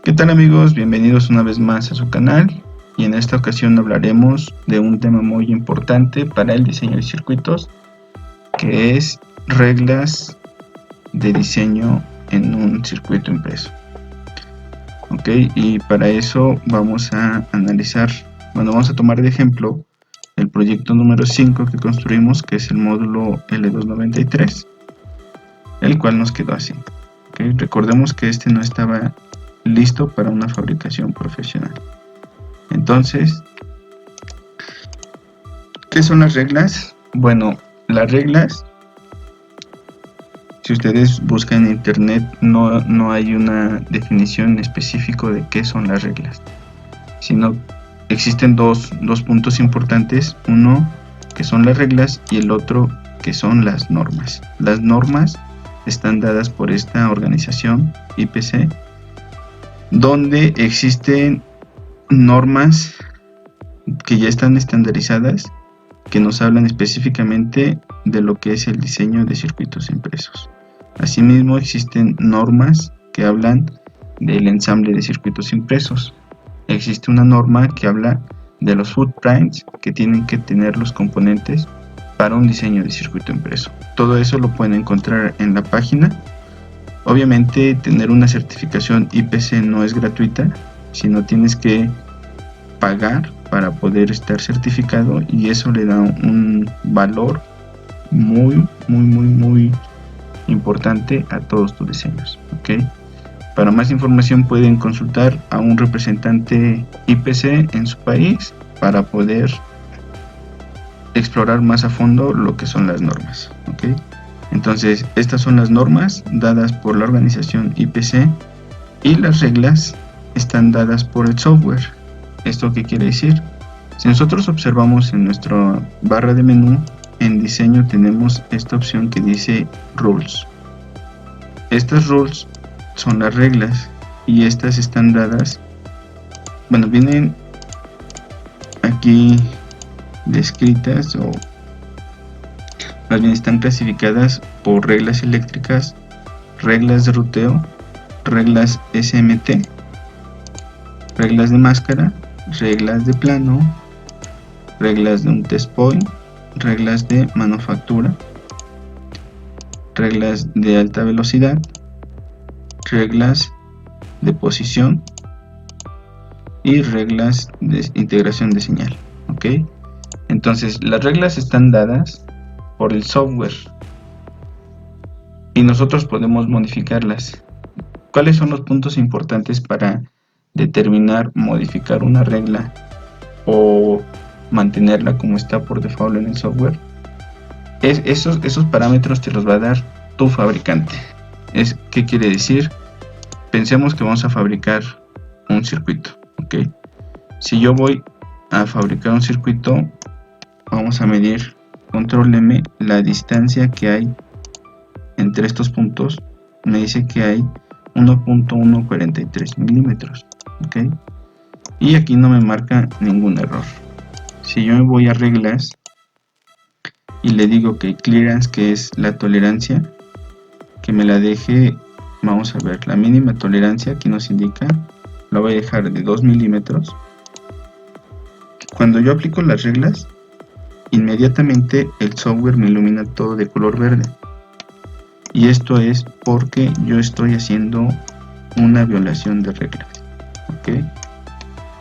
¿Qué tal amigos? Bienvenidos una vez más a su canal y en esta ocasión hablaremos de un tema muy importante para el diseño de circuitos, que es reglas de diseño en un circuito impreso. Ok, y para eso vamos a analizar, vamos a tomar de ejemplo el proyecto número 5 que construimos, que es el módulo L293, el cual nos quedó así. Okay, recordemos que este no estaba listo para una fabricación profesional. Entonces, ¿qué son las reglas? Bueno, las reglas, si ustedes buscan en internet, no hay una definición específica de qué son las reglas, sino existen dos puntos importantes, uno que son las reglas y el otro que son las normas. Las normas están dadas por esta organización IPC, donde existen normas que ya están estandarizadas, que nos hablan específicamente de lo que es el diseño de circuitos impresos. Asimismo, existen normas que hablan del ensamble de circuitos impresos. Existe una norma que habla de los footprints que tienen que tener los componentes para un diseño de circuito impreso. Todo eso lo pueden encontrar en la página. Obviamente, tener una certificación IPC no es gratuita, sino tienes que pagar para poder estar certificado, y eso le da un valor muy importante a todos tus diseños. ¿Okay? Para más información pueden consultar a un representante IPC en su país para poder explorar más a fondo lo que son las normas. ¿Okay? Entonces, estas son las normas dadas por la organización IPC y las reglas están dadas por el software. ¿Esto qué quiere decir? Si nosotros observamos en nuestra barra de menú, en diseño tenemos esta opción que dice Rules. Estas rules son las reglas y estas están dadas, vienen aquí descritas, o más bien están clasificadas por reglas eléctricas, reglas de ruteo, reglas SMT, reglas de máscara, reglas de plano, reglas de un test point, reglas de manufactura, reglas de alta velocidad, reglas de posición y reglas de integración de señal. ¿Ok? Entonces, las reglas están dadas por el software y nosotros podemos modificarlas. ¿Cuáles son los puntos importantes para determinar, modificar una regla o mantenerla como está por default en el software? Esos parámetros te los va a dar tu fabricante. ¿Qué quiere decir? Pensemos que vamos a fabricar un circuito. ¿Okay? Si yo voy a fabricar un circuito, vamos a medir control M, la distancia que hay entre estos puntos. Me dice que hay 1.143 milímetros. ¿Okay? Y aquí no me marca ningún error. Si yo me voy a reglas y le digo que clearance, que es la tolerancia, que me la deje, vamos a ver, la mínima tolerancia aquí nos indica, la voy a dejar de 2 milímetros. Cuando yo aplico las reglas, inmediatamente el software me ilumina todo de color verde, y esto es porque yo estoy haciendo una violación de reglas. ¿Okay?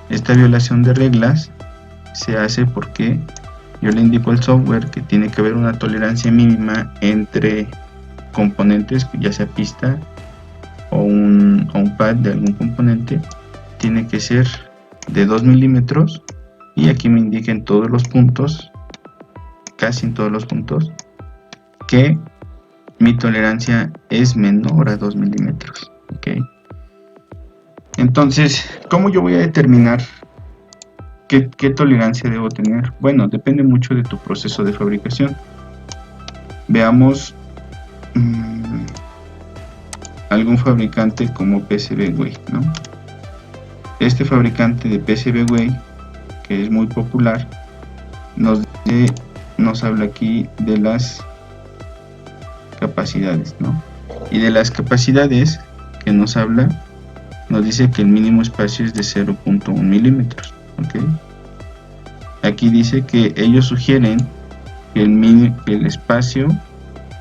Esta violación de reglas se hace porque yo le indico al software que tiene que haber una tolerancia mínima entre componentes, ya sea pista o un pad de algún componente, tiene que ser de 2 milímetros, y aquí me indica en todos los puntos, casi en todos los puntos, que mi tolerancia es menor a 2 milímetros. ¿Okay? Entonces, ¿cómo yo voy a determinar qué tolerancia debo tener? Bueno, depende mucho de tu proceso de fabricación. Veamos algún fabricante como PCBWay, ¿no? Este fabricante de PCBWay, que es muy popular, nos habla aquí de las capacidades, ¿no? Y de las capacidades que nos habla, nos dice que el mínimo espacio es de 0.1 milímetros. ¿Okay? Aquí dice que ellos sugieren que el espacio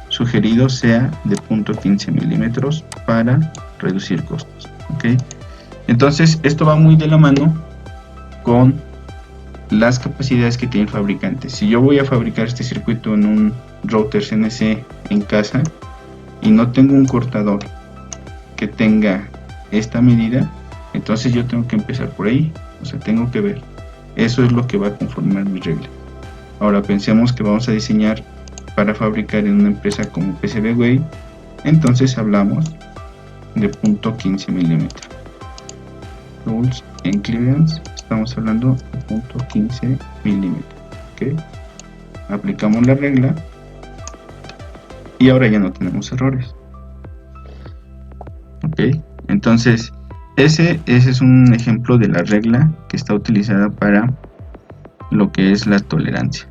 sugerido sea de 0.15 milímetros para reducir costos. ¿Okay? Entonces esto va muy de la mano con las capacidades que tiene el fabricante. Si yo voy a fabricar este circuito en un router CNC en casa y no tengo un cortador que tenga esta medida, entonces yo tengo que empezar por ahí. O sea, tengo que ver. Eso es lo que va a conformar mi regla. Ahora pensemos que vamos a diseñar para fabricar en una empresa como PCBWay. Entonces hablamos de 0.15 milímetros. Rules en clearance, estamos hablando de 0.15 milímetros. ¿Okay? Aplicamos la regla y ahora ya no tenemos errores. ¿Okay? Entonces ese es un ejemplo de la regla que está utilizada para lo que es la tolerancia.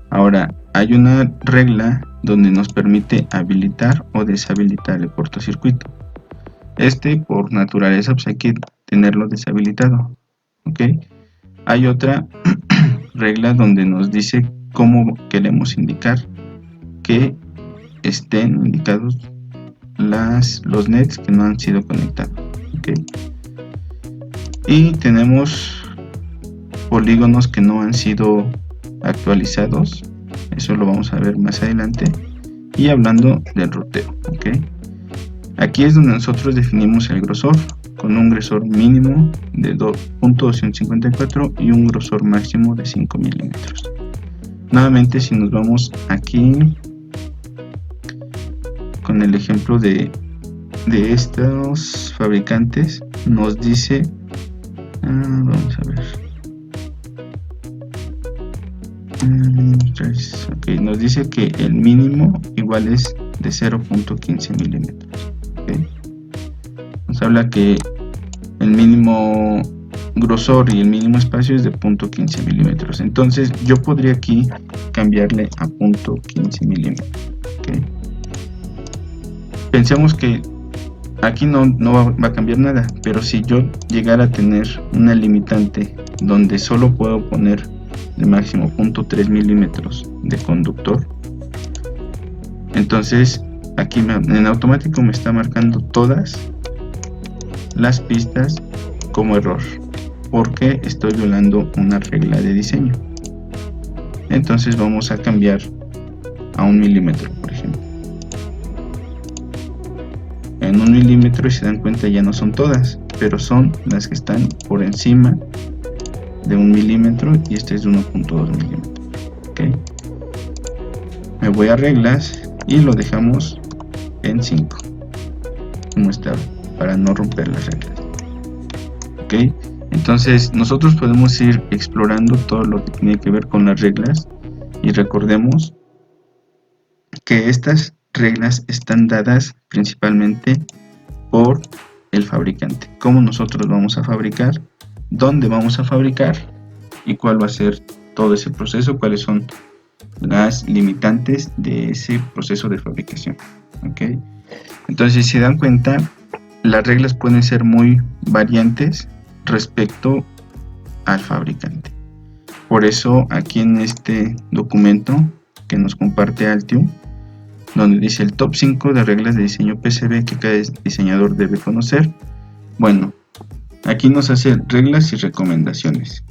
Ahora hay una regla donde nos permite habilitar o deshabilitar el cortocircuito. Por naturaleza, pues hay que tenerlo deshabilitado. ¿Okay? Hay otra regla donde nos dice cómo queremos indicar que estén indicados los nets que no han sido conectados. ¿Okay? Y tenemos polígonos que no han sido actualizados. Eso lo vamos a ver más adelante. Y hablando del ruteo. ¿Okay? Aquí es donde nosotros definimos el grosor con un grosor mínimo de 2.254 y un grosor máximo de 5 milímetros. Nuevamente, si nos vamos aquí con el ejemplo de estos fabricantes, nos dice, vamos a ver, okay, nos dice que el mínimo igual es de 0.15 milímetros. ¿Okay? Nos habla que el mínimo grosor y el mínimo espacio es de 0.15 milímetros. Entonces yo podría aquí cambiarle a 0.15 milímetros. ¿Okay? Pensemos que aquí no va a cambiar nada, pero si yo llegara a tener una limitante donde solo puedo poner de máximo 0.3 milímetros de conductor, entonces aquí en automático me está marcando todas las pistas como error, porque estoy violando una regla de diseño. Entonces vamos a cambiar a 1 milímetro, por ejemplo. En 1 milímetro, y se dan cuenta, ya no son todas, pero son las que están por encima de 1 milímetro, y este es de 1.2 milímetros. ¿Okay? Me voy a reglas y lo dejamos en 5 como está, para no romper las reglas. ¿Okay? Entonces nosotros podemos ir explorando todo lo que tiene que ver con las reglas, y recordemos que estas reglas están dadas principalmente por el fabricante. Cómo nosotros vamos a fabricar, dónde vamos a fabricar y cuál va a ser todo ese proceso, cuáles son las limitantes de ese proceso de fabricación. ¿Okay? Entonces, si se dan cuenta, las reglas pueden ser muy variantes respecto al fabricante. Por eso aquí en este documento que nos comparte Altium, donde dice el top 5 de reglas de diseño PCB que cada diseñador debe conocer, bueno, aquí nos hace reglas y recomendaciones.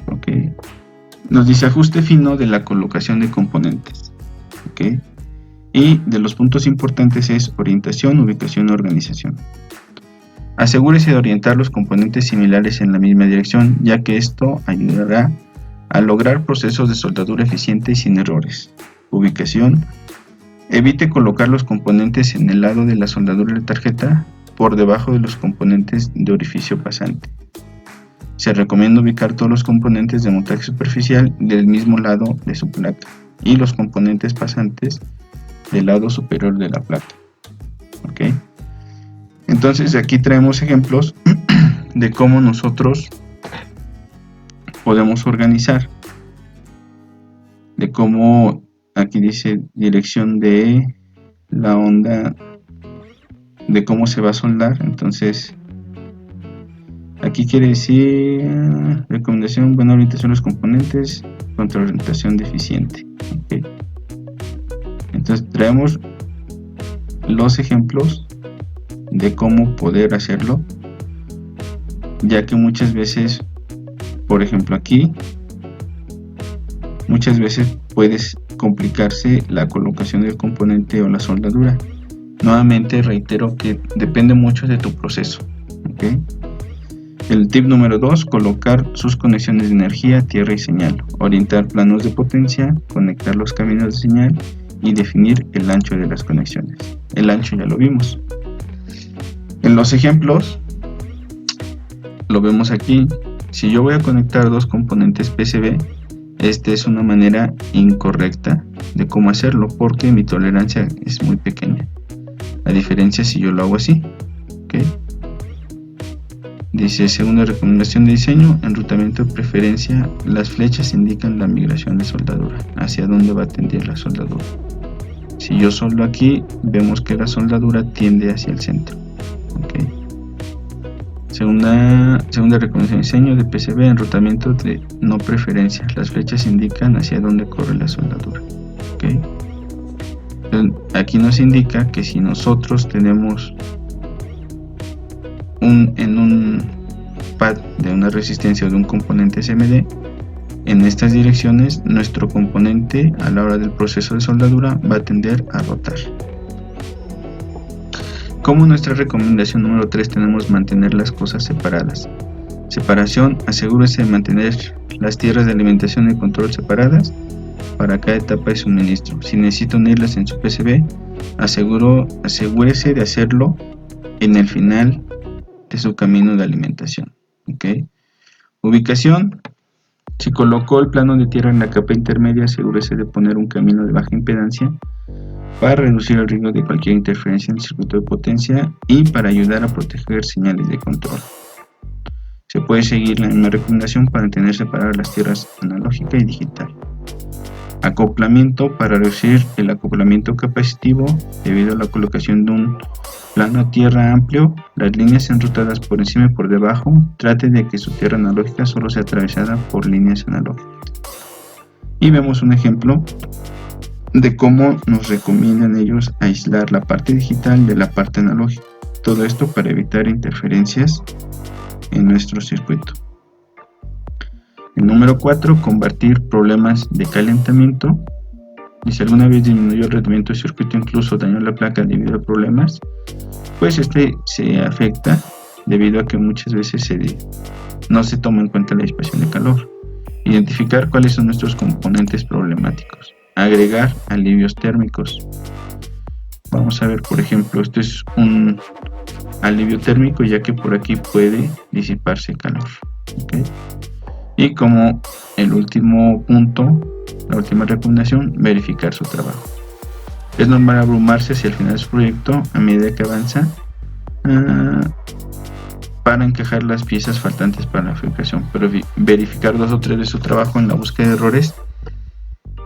¿Okay? Nos dice ajuste fino de la colocación de componentes. ¿Okay? Y de los puntos importantes es orientación, ubicación y organización. Asegúrese de orientar los componentes similares en la misma dirección, ya que esto ayudará a lograr procesos de soldadura eficiente y sin errores. Ubicación. Evite colocar los componentes en el lado de la soldadura de la tarjeta por debajo de los componentes de orificio pasante. Se recomienda ubicar todos los componentes de montaje superficial del mismo lado de su placa y los componentes pasantes del lado superior de la placa. ¿Okay? Entonces aquí traemos ejemplos de cómo nosotros podemos organizar, de cómo aquí dice dirección de la onda de cómo se va a soldar. Entonces aquí quiere decir recomendación, buena orientación de los componentes contra orientación deficiente. Okay. Entonces traemos los ejemplos de cómo poder hacerlo, ya que muchas veces, por ejemplo aquí, muchas veces puedes complicarse la colocación del componente o la soldadura. Nuevamente reitero que depende mucho de tu proceso. ¿Okay? El tip número 2, colocar sus conexiones de energía, tierra y señal, orientar planos de potencia, conectar los caminos de señal y definir el ancho de las conexiones. El ancho ya lo vimos. En los ejemplos, lo vemos aquí. Si yo voy a conectar dos componentes PCB, esta es una manera incorrecta de cómo hacerlo, porque mi tolerancia es muy pequeña. A diferencia si yo lo hago así. ¿Okay? Dice, segunda recomendación de diseño, enrutamiento de preferencia, las flechas indican la migración de soldadura, hacia dónde va a tender la soldadura. Si yo soldo aquí, vemos que la soldadura tiende hacia el centro. ¿Okay? Segunda recomendación de diseño de PCB, enrutamiento de no preferencia, las flechas indican hacia dónde corre la soldadura. ¿Okay? Entonces, aquí nos indica que si nosotros tenemos en un pad de una resistencia o de un componente SMD, en estas direcciones nuestro componente a la hora del proceso de soldadura va a tender a rotar. Como nuestra recomendación número 3 tenemos mantener las cosas separadas. Separación, asegúrese de mantener las tierras de alimentación y control separadas para cada etapa de suministro. Si necesita unirlas en su PCB, asegúrese de hacerlo en el final de su camino de alimentación. ¿Okay? Ubicación, si colocó el plano de tierra en la capa intermedia, asegúrese de poner un camino de baja impedancia para reducir el riesgo de cualquier interferencia en el circuito de potencia y para ayudar a proteger señales de control. Se puede seguir la misma recomendación para mantener separadas las tierras analógica y digital. Acoplamiento, para reducir el acoplamiento capacitivo debido a la colocación de un plano tierra amplio, las líneas enrutadas por encima y por debajo, trate de que su tierra analógica solo sea atravesada por líneas analógicas. Y vemos un ejemplo de cómo nos recomiendan ellos aislar la parte digital de la parte analógica. Todo esto para evitar interferencias en nuestro circuito. El número 4, combatir problemas de calentamiento. Y si alguna vez disminuyó el rendimiento del circuito, incluso dañó la placa debido a problemas, pues este se afecta debido a que muchas veces no se toma en cuenta la disipación de calor. Identificar cuáles son nuestros componentes problemáticos. Agregar alivios térmicos. Vamos a ver, por ejemplo, esto es un alivio térmico, ya que por aquí puede disiparse calor. ¿Okay? Y como el último punto, la última recomendación, verificar su trabajo. Es normal abrumarse hacia el final de su proyecto a medida que avanza para encajar las piezas faltantes para la fabricación, pero verificar 2 o 3 de su trabajo en la búsqueda de errores.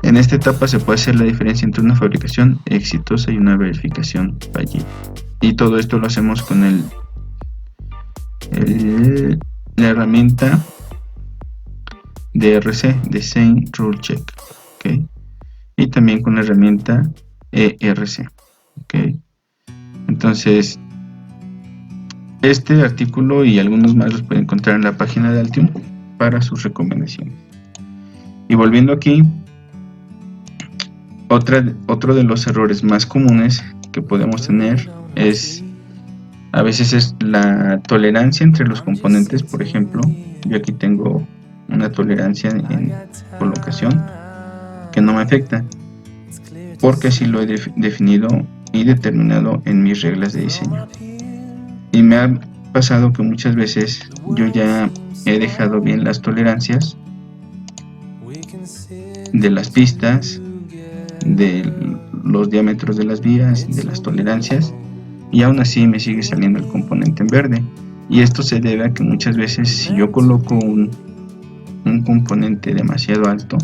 En esta etapa se puede hacer la diferencia entre una fabricación exitosa y una verificación fallida. Y todo esto lo hacemos con la herramienta DRC, Design Rule Check, ¿okay? Y también con la herramienta ERC, ¿okay? Entonces, este artículo y algunos más los pueden encontrar en la página de Altium para sus recomendaciones. Y volviendo aquí, otro de los errores más comunes que podemos tener a veces es la tolerancia entre los componentes. Por ejemplo, yo aquí tengo una tolerancia en colocación que no me afecta, porque así lo he definido y determinado en mis reglas de diseño. Y me ha pasado que muchas veces yo ya he dejado bien las tolerancias de las pistas, de los diámetros de las vías, de las tolerancias, y aún así me sigue saliendo el componente en verde. Y esto se debe a que muchas veces si yo coloco un componente demasiado alto,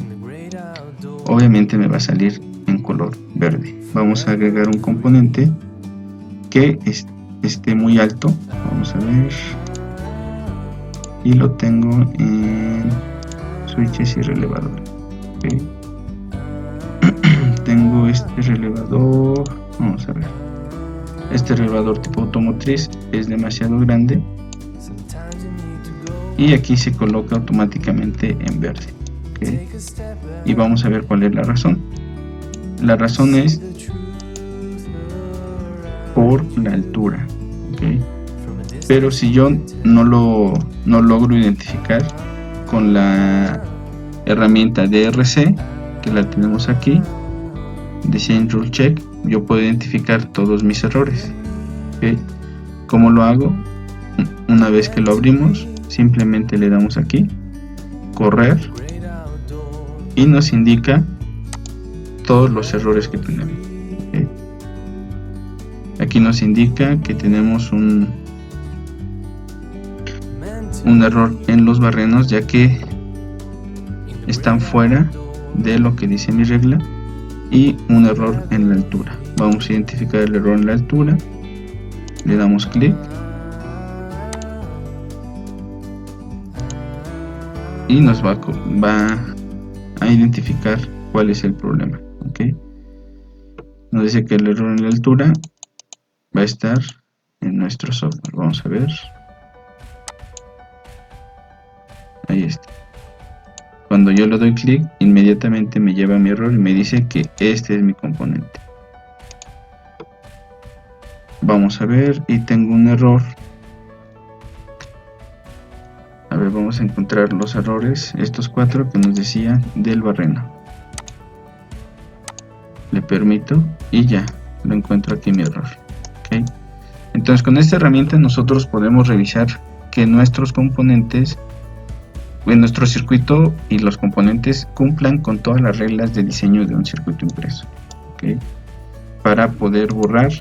obviamente me va a salir en color verde. Vamos a agregar un componente que esté muy alto. Vamos a ver, y lo tengo en switches y relevador. Okay. Tengo este relevador, vamos a ver, este relevador tipo automotriz es demasiado grande y aquí se coloca automáticamente en verde. Okay. Y vamos a ver cuál es la razón. La razón es por la altura. Okay. Pero si yo no logro identificar con la herramienta DRC, que la tenemos aquí, Design Rule Check, yo puedo identificar todos mis errores. ¿Okay? ¿Cómo lo hago? Una vez que lo abrimos, simplemente le damos aquí, correr, y nos indica todos los errores que tenemos. ¿Okay? Aquí nos indica que tenemos un error en los barrenos, ya que están fuera de lo que dice mi regla, y un error en la altura. Vamos a identificar el error en la altura, le damos clic y nos va a identificar cuál es el problema. ¿Okay? Nos dice que el error en la altura va a estar en nuestro software. Vamos a ver, ahí está. Cuando yo le doy clic, inmediatamente me lleva a mi error y me dice que este es mi componente. Vamos a ver, y tengo un error. A ver, vamos a encontrar los errores, estos 4 que nos decía del barreno. Le permito y ya, lo encuentro aquí mi error. ¿Okay? Entonces con esta herramienta nosotros podemos revisar que nuestros componentes, en nuestro circuito y los componentes cumplan con todas las reglas de diseño de un circuito impreso. ¿Okay? Para poder borrar,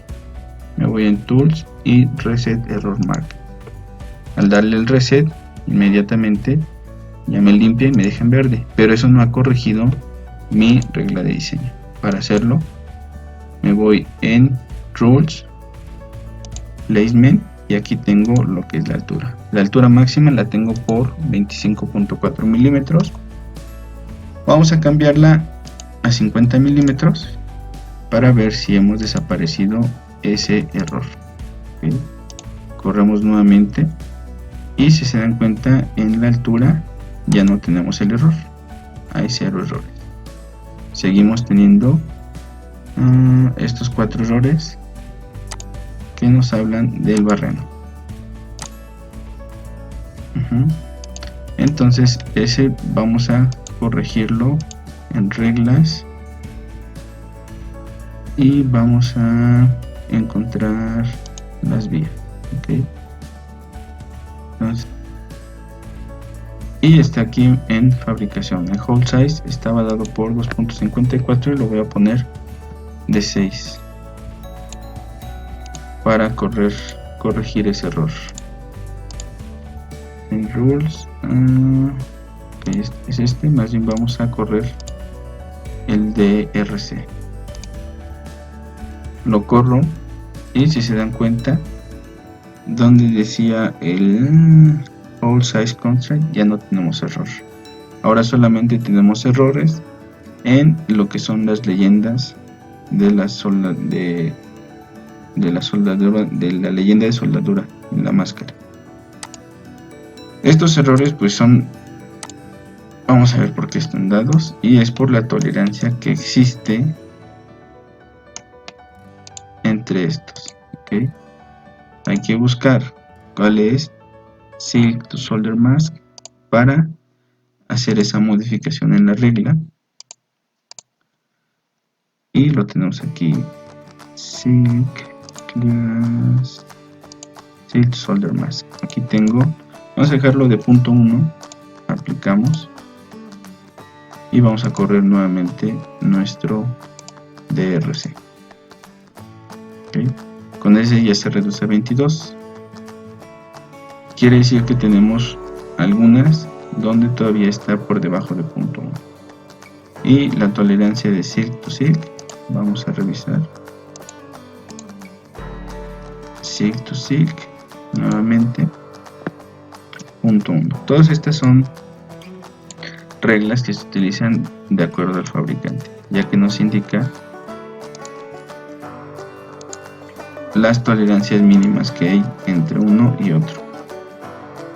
me voy en Tools y Reset Error Mark. Al darle el reset, inmediatamente ya me limpia y me deja en verde, pero eso no ha corregido mi regla de diseño. Para hacerlo, me voy en Rules, Placement, y aquí tengo lo que es la altura. La altura máxima la tengo por 25.4 milímetros. Vamos a cambiarla a 50 milímetros para ver si hemos desaparecido ese error. ¿Okay? Corremos nuevamente y si se dan cuenta, en la altura ya no tenemos el error. Hay 0 errores. Seguimos teniendo estos 4 errores que nos hablan del barreno. Entonces ese vamos a corregirlo en reglas y vamos a encontrar las vías. ¿Okay? Entonces, y está aquí en fabricación. El hole size estaba dado por 2.54 y lo voy a poner de 6 para corregir ese error. En rules, okay, es este, más bien vamos a correr el DRC. Lo corro y si se dan cuenta, donde decía el hole size constraint ya no tenemos error. Ahora solamente tenemos errores en lo que son las leyendas de la soldadura, de la leyenda de soldadura en la máscara. Estos errores pues son, vamos a ver por qué están dados, y es por la tolerancia que existe entre estos. ¿Okay? Hay que buscar cuál es Silk to Solder Mask para hacer esa modificación en la regla, y lo tenemos aquí, Silk Class Silk to Solder Mask. Aquí tengo, vamos a dejarlo de punto 1, aplicamos y vamos a correr nuevamente nuestro DRC. ¿Okay? Con ese ya se reduce a 22. Quiere decir que tenemos algunas donde todavía está por debajo de punto 1. Y la tolerancia de Silk to Silk, vamos a revisar. silk to silk, nuevamente, punto 1. Todas estas son reglas que se utilizan de acuerdo al fabricante, ya que nos indica las tolerancias mínimas que hay entre uno y otro.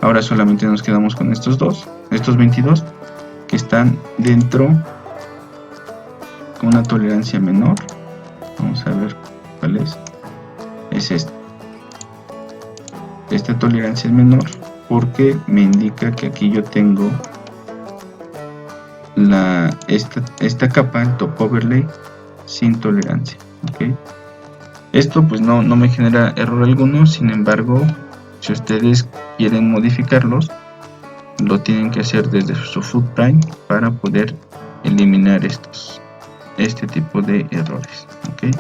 Ahora solamente nos quedamos con estos 22 que están dentro con una tolerancia menor. Vamos a ver cuál es esta. Esta tolerancia es menor porque me indica que aquí yo tengo esta capa, el top overlay, sin tolerancia. ¿Okay? Esto pues no me genera error alguno. Sin embargo, si ustedes quieren modificarlos, lo tienen que hacer desde su footprint para poder eliminar este tipo de errores. ¿Okay?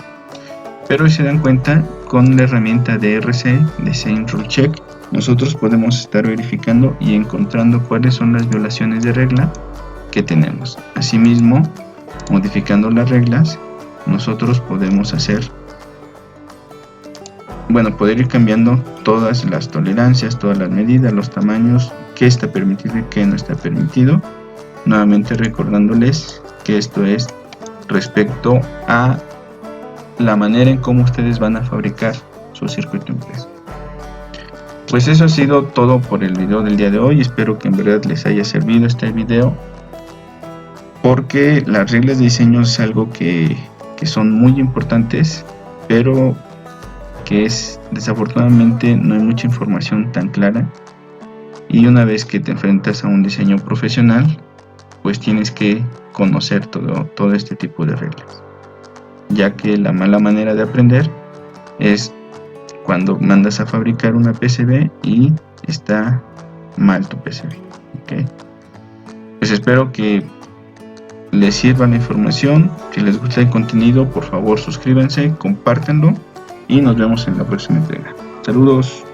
Pero si se dan cuenta, con la herramienta de RC, de Design Rule Check, nosotros podemos estar verificando y encontrando cuáles son las violaciones de regla que tenemos. Asimismo, modificando las reglas, nosotros podemos poder ir cambiando todas las tolerancias, todas las medidas, los tamaños, qué está permitido y qué no está permitido. Nuevamente recordándoles que esto es respecto a la manera en cómo ustedes van a fabricar su circuito impreso. Pues eso ha sido todo por el video del día de hoy. Espero que en verdad les haya servido este video, porque las reglas de diseño es algo que son muy importantes, pero que desafortunadamente no hay mucha información tan clara, y una vez que te enfrentas a un diseño profesional, pues tienes que conocer todo este tipo de reglas, ya que la mala manera de aprender es cuando mandas a fabricar una PCB y está mal tu PCB. ¿Okay? Pues espero que les sirva la información. Si les gusta el contenido, por favor suscríbanse, compártanlo y nos vemos en la próxima entrega. Saludos.